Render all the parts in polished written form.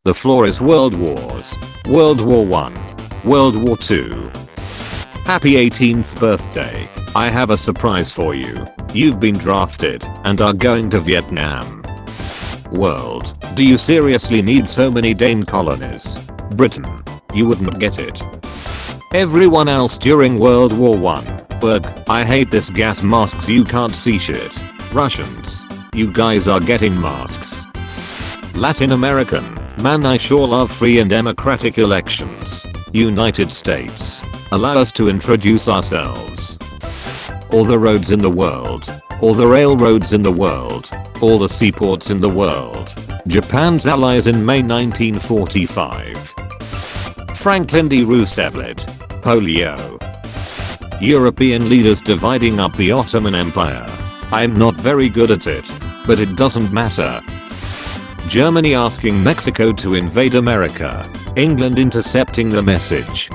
The floor is World Wars. World War I. World War II. Happy 18th birthday. I have a surprise for you. You've been drafted and are going to Vietnam. World. Do you seriously need so many Dane colonies? Britain. You wouldn't get it. Everyone else during World War I. Berg. I hate this gas masks, you can't see shit. Russians. You guys are getting masks. Latin American. Man, I sure love free and democratic elections. United States. Allow us to introduce ourselves. All the roads in the world. All the railroads in the world. All the seaports in the world. Japan's allies in May 1945. Franklin D. Roosevelt. Polio. European leaders dividing up the Ottoman Empire. I'm not very good at it, but it doesn't matter. Germany asking Mexico to invade America. England intercepting the message.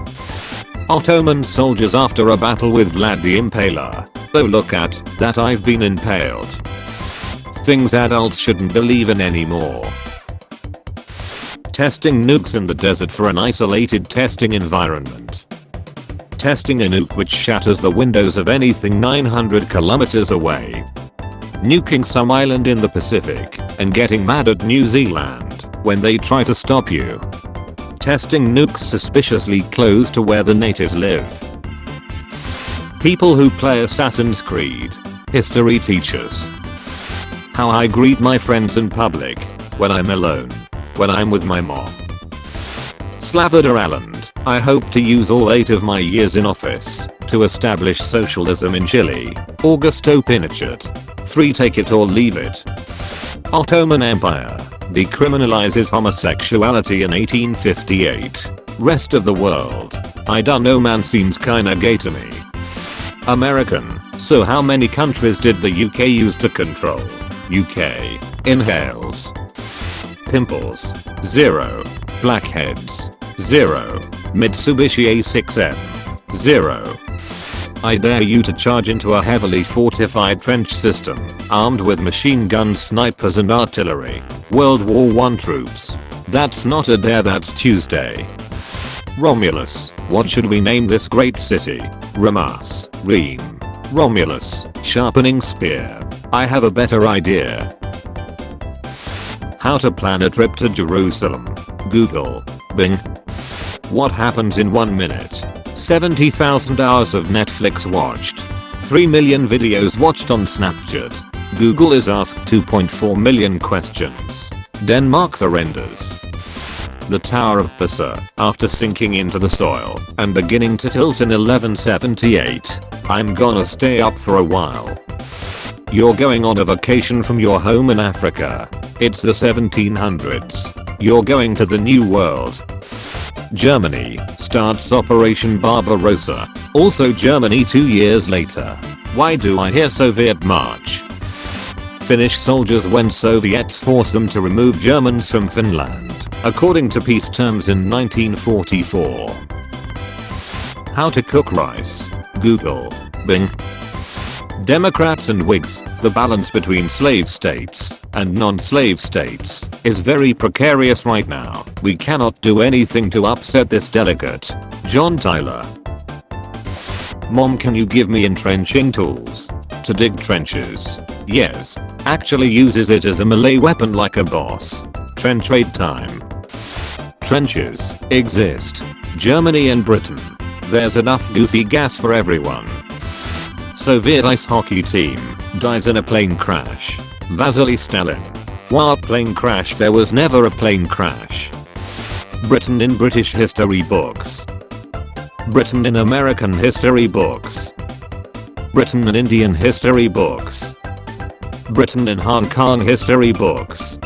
Ottoman soldiers after a battle with Vlad the Impaler. Oh, look at that, I've been impaled. Things adults shouldn't believe in anymore. Testing nukes in the desert for an isolated testing environment. Testing a nuke which shatters the windows of anything 900 kilometers away. Nuking some island in the Pacific and getting mad at New Zealand when they try to stop you. Testing nukes suspiciously close to where the natives live. People who play Assassin's Creed. History teachers. How I greet my friends in public. When I'm alone. When I'm with my mom. Salvador Allende. I hope to use all 8 of my years in office to establish socialism in Chile. Augusto Pinochet. 3. Take it or leave it. Ottoman Empire. Decriminalizes homosexuality in 1858. Rest of the world. I don't know, man, seems kinda gay to me. American. So how many countries did the UK use to control? UK. Inhales. Pimples. 0. Blackheads. 0. Mitsubishi A6M. 0. I dare you to charge into a heavily fortified trench system, armed with machine guns, snipers and artillery. World War I troops. That's not a dare, that's Tuesday. Romulus. What should we name this great city? Remus. Reem. Romulus. Sharpening spear. I have a better idea. How to plan a trip to Jerusalem. Google. Bing. What happens in 1 minute? 70,000 hours of Netflix watched. 3 million videos watched on Snapchat. Google is asked 2.4 million questions. Denmark surrenders. The Tower of Pisa, after sinking into the soil and beginning to tilt in 1178. I'm gonna stay up for a while. You're going on a vacation from your home in Africa. It's the 1700s. You're going to the New World. Germany starts Operation Barbarossa. Also Germany 2 years later. Why do I hear Soviet March? Finnish soldiers when Soviets forced them to remove Germans from Finland, according to peace terms in 1944. How to cook rice. Google. Bing. Democrats and Whigs. The balance between slave states and non-slave states is very precarious right now. We cannot do anything to upset this delegate. John Tyler. Mom, can you give me entrenching tools? To dig trenches. Yes. Actually uses it as a melee weapon like a boss. Trench raid time. Trenches exist. Germany and Britain. There's enough goofy gas for everyone. Soviet ice hockey team dies in a plane crash. Vasily Stalin. What plane crash? There was never a plane crash. Britain in British history books. Britain in American history books. Britain in Indian history books. Britain in Hong Kong history books.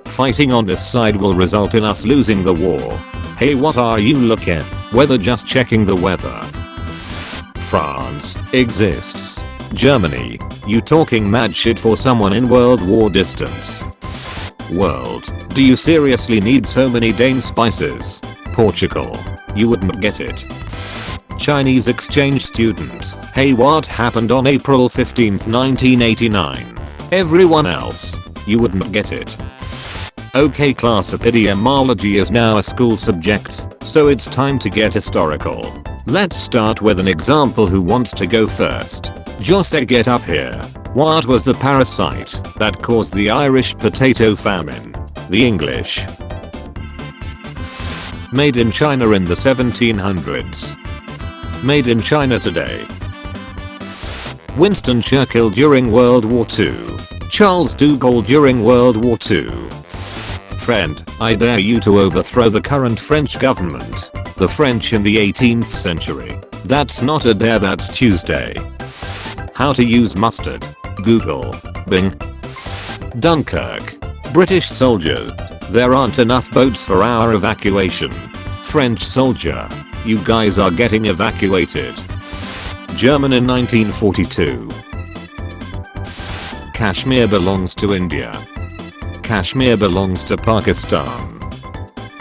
Fighting on this side will result in us losing the war. Hey, what are you looking? Weather, just checking the weather. France exists. Germany. You talking mad shit for someone in World War distance. World. Do you seriously need so many Dane spices? Portugal. You wouldn't get it. Chinese exchange student. Hey, what happened on April 15th, 1989? Everyone else. You wouldn't get it. Okay class, epidemiology is now a school subject, so it's time to get historical. Let's start with an example. Who wants to go first? Jose, get up here. What was the parasite that caused the Irish potato famine? The English. Made in China in the 1700s. Made in China today. Winston Churchill during World War II. Charles de Gaulle during World War II. Friend, I dare you to overthrow the current French government. The French in the 18th century. That's not a dare, that's Tuesday. How to use mustard. Google. Bing. Dunkirk. British soldiers. There aren't enough boats for our evacuation. French soldier. You guys are getting evacuated. German in 1942. Kashmir belongs to India. Kashmir belongs to Pakistan.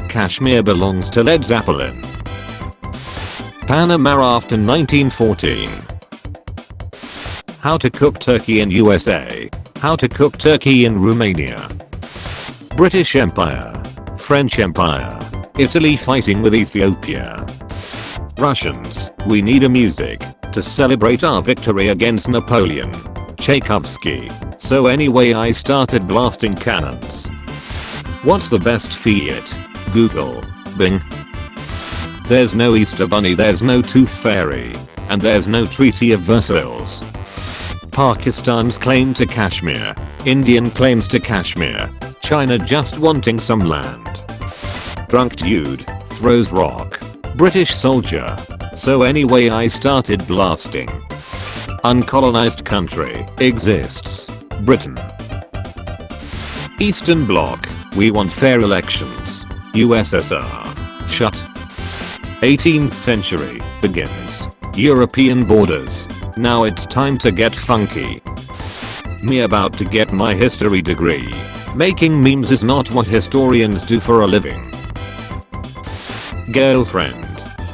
Kashmir belongs to Led Zeppelin. Panama after 1914. How to cook turkey in USA. How to cook turkey in Romania. British Empire. French Empire. Italy fighting with Ethiopia. Russians, we need a music to celebrate our victory against Napoleon. Tchaikovsky. So anyway, I started blasting cannons. What's the best Fiat? Google. Bing. There's no Easter Bunny, there's no Tooth Fairy, and there's no Treaty of Versailles. Pakistan's claim to Kashmir. Indian claims to Kashmir. China just wanting some land. Drunk dude throws rock. British soldier. So anyway, I started blasting. Uncolonized country exists. Britain. Eastern Bloc. We want fair elections. USSR. Shut. 18th century begins. European borders. Now it's time to get funky. Me about to get my history degree. Making memes is not what historians do for a living. Girlfriend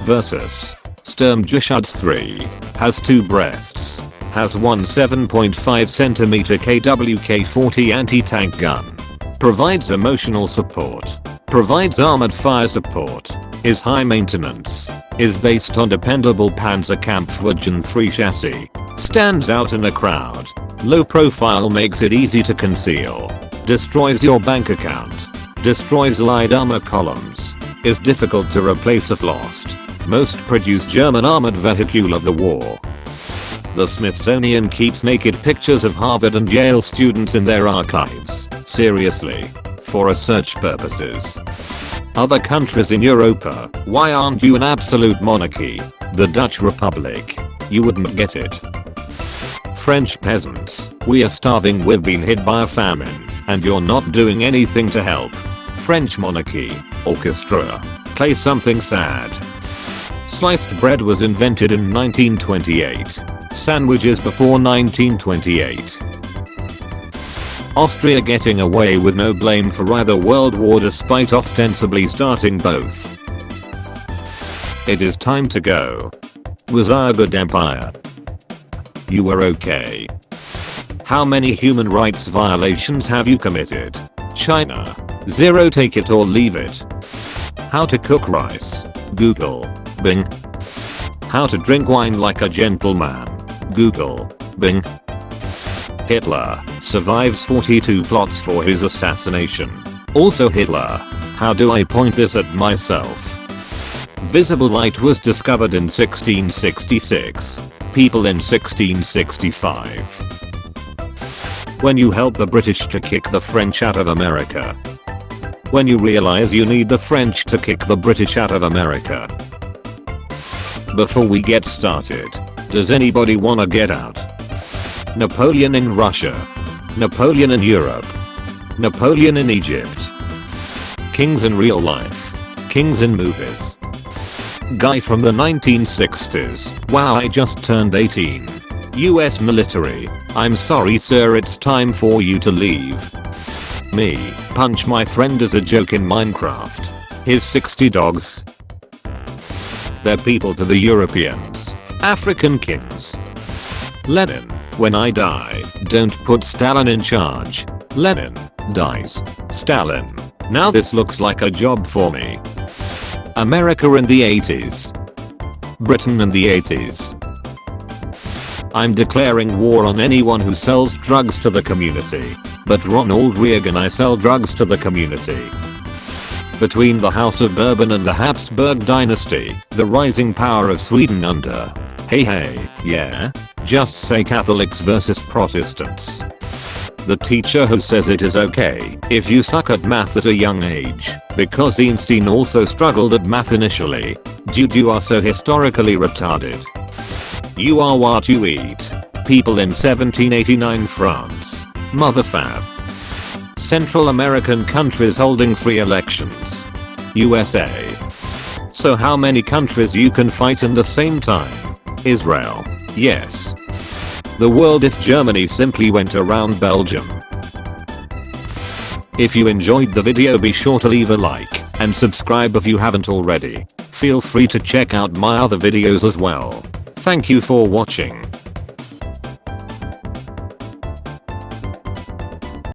versus Sturmgeschütz 3 has 2 breasts, has one 7.5cm KWK-40 anti-tank gun, provides emotional support, provides armored fire support, is high maintenance, is based on dependable Panzerkampfwagen 3 chassis, stands out in a crowd, low profile makes it easy to conceal, destroys your bank account, destroys light armor columns, is difficult to replace if lost, most produced German armored vehicle of the war. The Smithsonian keeps naked pictures of Harvard and Yale students in their archives, seriously, for research purposes. Other countries in Europa, why aren't you an absolute monarchy? The Dutch Republic, you wouldn't get it. French peasants, we are starving, we've been hit by a famine, and you're not doing anything to help. French monarchy, orchestra, play something sad. Sliced bread was invented in 1928. Sandwiches before 1928. Austria getting away with no blame for either world war despite ostensibly starting both. It is time to go. Was I a good empire? You were okay. How many human rights violations have you committed? China. 0, take it or leave it. How to cook rice. Google. Bing. How to drink wine like a gentleman. Google. Bing. Hitler survives 42 plots for his assassination. Also Hitler. How do I point this at myself? Visible light was discovered in 1666. People in 1665. When you help the British to kick the French out of America. When you realize you need the French to kick the British out of America. Before we get started, does anybody wanna get out? Napoleon in Russia. Napoleon in Europe. Napoleon in Egypt. Kings in real life. Kings in movies. Guy from the 1960s. Wow, I just turned 18. US military. I'm sorry sir, it's time for you to leave. Me. Punch my friend as a joke in Minecraft. His 60 dogs. They're people to the Europeans. African kings. Lenin. When I die, don't put Stalin in charge. Lenin dies. Stalin Now this looks like a job for me. America in the 80s. Britain in the 80s. I'm declaring war on anyone who sells drugs to the community. But Ronald Reagan, I sell drugs to the community. Between the House of Bourbon and the Habsburg dynasty, the rising power of Sweden under. Hey, yeah? Just say Catholics versus Protestants. The teacher who says it is okay if you suck at math at a young age, because Einstein also struggled at math initially. Dude, you are so historically retarded. You are what you eat. People in 1789 France. Motherfab. Central American countries holding free elections. USA. So how many countries you can fight in the same time? Israel. Yes. The world if Germany simply went around Belgium. If you enjoyed the video, be sure to leave a like and subscribe if you haven't already. Feel free to check out my other videos as well. Thank you for watching.